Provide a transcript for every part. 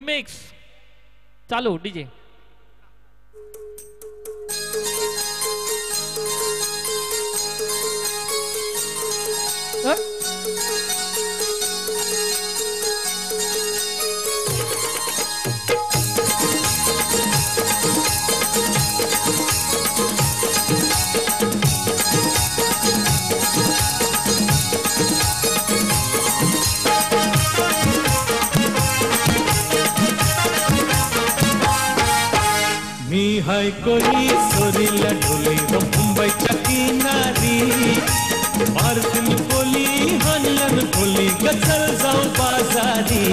Mix चालू DJ. मी हाय कोली सोरीला ढोली मुंबईच्या किनारी मारतीन कोली हनलन कोली गचल जाऊ बाजारी।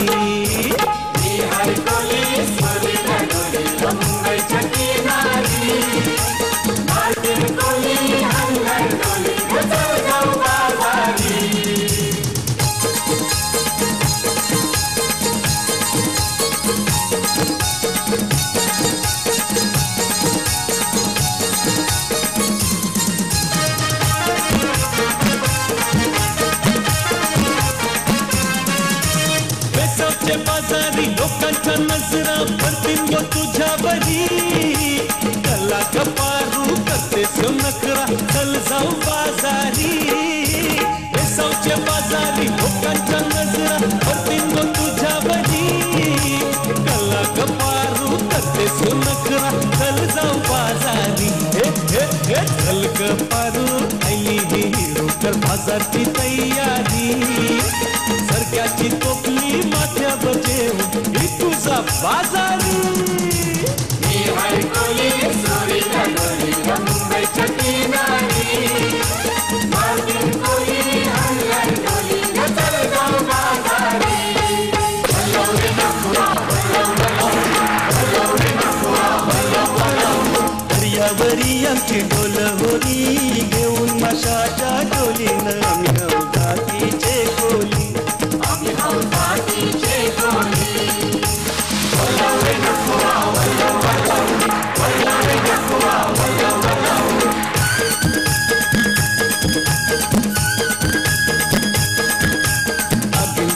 मी हाय कोली सोरीला ढोली मुंबईच्या किनारी मारतीन कोली हनलन कोली गचल जाऊ बाजारी। बाजारी लोकांच्या नजरा पडतील ग तुझ्यावरी कला कपारू करतेस नखरा चल जाऊ बाजारी। बेसावच्या बाजारी लोकांच्या नजरा पडतील ग तुझ्यावरी कला कपारू करतेस नखरा चल जाऊ बाजारी। चल कपारू आईली हिरो कर बाजारची तयारी सरक्याची टोपली माथ्या बजेव ही तुझा बाजारी। मी हाय कोली सोरीला ढोली मुंबईच्या किनारी मारतीन कोली हनलन ढोली चल जाऊ बाजारी। वल्लवरे नखुआ वल्लवरे नखुआ दर्यावरी आमची ढोल होरी घेऊन माशाच्या ढोलीनं आम्ही जातीचे कोली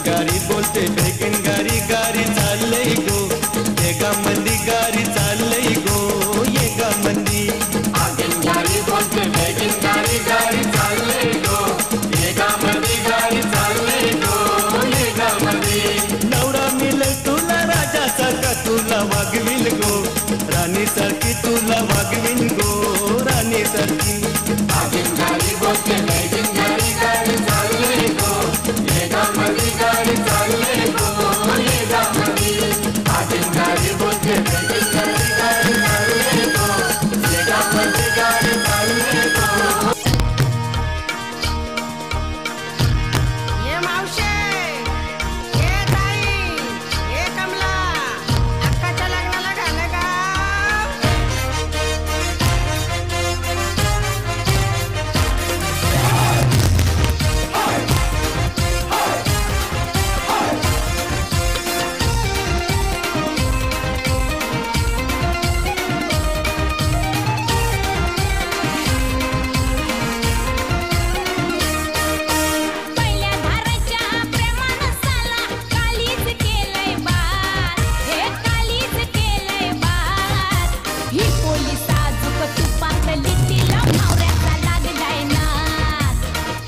गारी बोलते बेगन गारी गारी चाललंय गो येगा मंदी गारी चाललंय गो येगा मंदी। गारी बोलते बेगन गारी गारी चाललंय गो येगा मंदी गारी चाललंय गो येगा मंदी। नवरा मिळेल तुला राजाचा का तुला वागविल गो राणी सारखी तुला वागविन गो राणी सारखी। गारी बोलते बेगन गारी गारी चाललंय गो येगा मंदी गारी चाललंय गो येगा मंदी। गारी बोलते बेगन गारी गारी चाललंय गो येगा मंदी गारी चाललंय गो। ये मावशे ये ताई ये कमला अक्काच्या लग्नाला घालं का? पहिल्या धाराच्या प्रेमानं साला कालीच केलंय बात हे कालीच केलंय बात ही पोलीस साजूक तुपातली तिला मावऱ्याचा लागलाय नाद।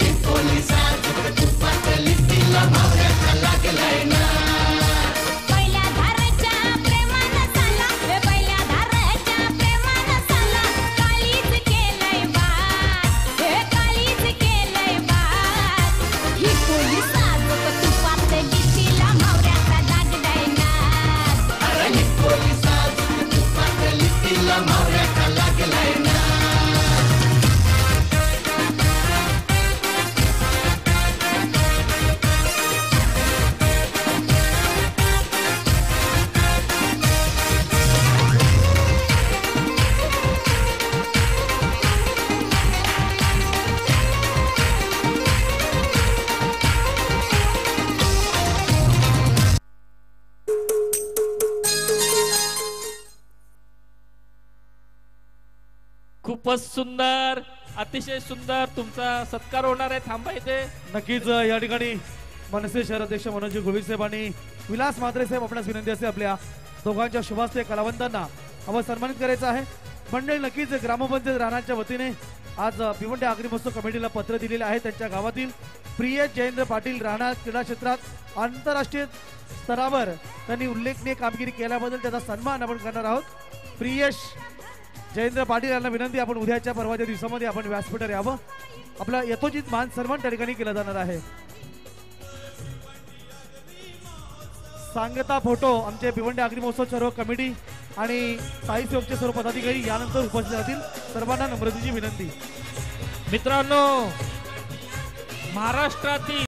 ही पोलीस साजूक तुपातली तिला मावऱ्याचा लागलाय नाद। पहिल्या धाराच्या प्रेमानं साला हे पहिल्या धाराच्या प्रेमानं साला कालीच केलंय बात हे कालीच केलंय बात ही पोलीस साजूक तुपातली तिला मावऱ्याचा लागलाय नाद। अरे ही पोलीस साजूक तुपातली तिला मावऱ्याचा लागलाय नाद। खूपच सुंदर अतिशय सुंदर तुमचा सत्कार होणार आहे। थांबा इथे नक्कीच या ठिकाणी मनसे शहर अध्यक्ष मनोज गोविंद साहेब आणि विलास म्हात्रे साहेब आपणास विनंती असते आपल्या दोघांच्या शुभास्ते कलावंतांना आपण सन्मानित करायचं आहे। मंडळी नक्कीच ग्रामपंचायत राहण्याच्या वतीने आज भिवंडी आगरी महोत्सव कमिटीला पत्र दिलेले आहे। त्यांच्या गावातील प्रिय जयेंद्र पाटील राणा क्रीडा क्षेत्रात आंतरराष्ट्रीय स्तरावर त्यांनी उल्लेखनीय कामगिरी केल्याबद्दल त्याचा सन्मान आपण करणार आहोत। प्रियेश जयेंद्र पाटील यांना विनंती आपण उद्याच्या परवाच्या दिवसामध्ये आपण व्यासपीठावर यावं। आपला यथोचित मान सन्मान त्या ठिकाणी केला जाणार आहे। सांगता फोटो आमचे भिवंडी आगरी महोत्सव सर्व कमिटी आणि स्थायी सेवकचे सर्व पदाधिकारी यानंतर उपस्थित राहतील। सर्वांना नम्रतेची विनंती। मित्रांनो, महाराष्ट्रातील